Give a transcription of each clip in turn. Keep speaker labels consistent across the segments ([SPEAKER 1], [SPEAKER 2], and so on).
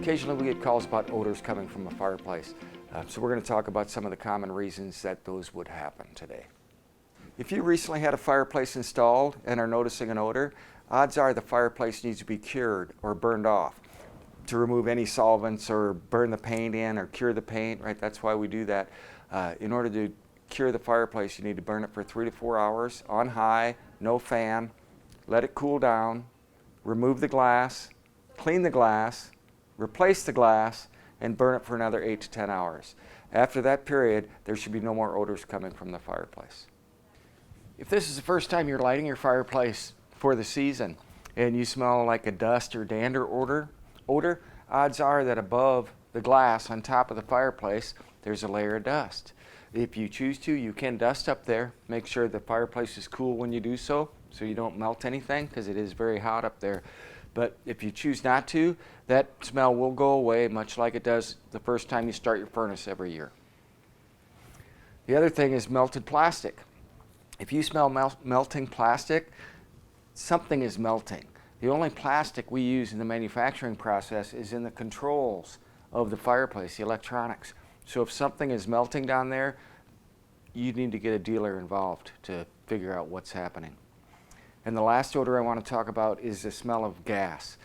[SPEAKER 1] Occasionally we get calls about odors coming from a fireplace. So we're going to talk about some of the common reasons that those would happen today. If you recently had a fireplace installed and are noticing an odor, odds are the fireplace needs to be cured or burned off to remove any solvents or burn the paint in or cure the paint, right? That's why we do that. In order to cure the fireplace, you need to burn it for 3 to 4 hours on high, no fan, let it cool down, remove the glass, clean the glass, replace the glass, and burn it for another 8 to 10 hours. After that period, there should be no more odors coming from the fireplace. If this is the first time you're lighting your fireplace for the season and you smell like a dust or dander odor, odds are that above the glass on top of the fireplace there's a layer of dust. If you choose to, you can dust up there. Make sure the fireplace is cool when you do so you don't melt anything, because it is very hot up there. But if you choose not to, that smell will go away, much like it does the first time you start your furnace every year. The other thing is melted plastic. If you smell melting plastic, something is melting. The only plastic we use in the manufacturing process is in the controls of the fireplace, the electronics. So if something is melting down there, you need to get a dealer involved to figure out what's happening. And the last odor I want to talk about is the smell of gas.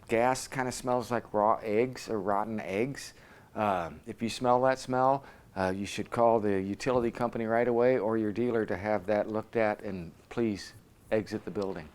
[SPEAKER 1] Gas kind of smells like raw eggs or rotten eggs. If you smell that smell, you should call the utility company right away or your dealer to have that looked at, and please exit the building.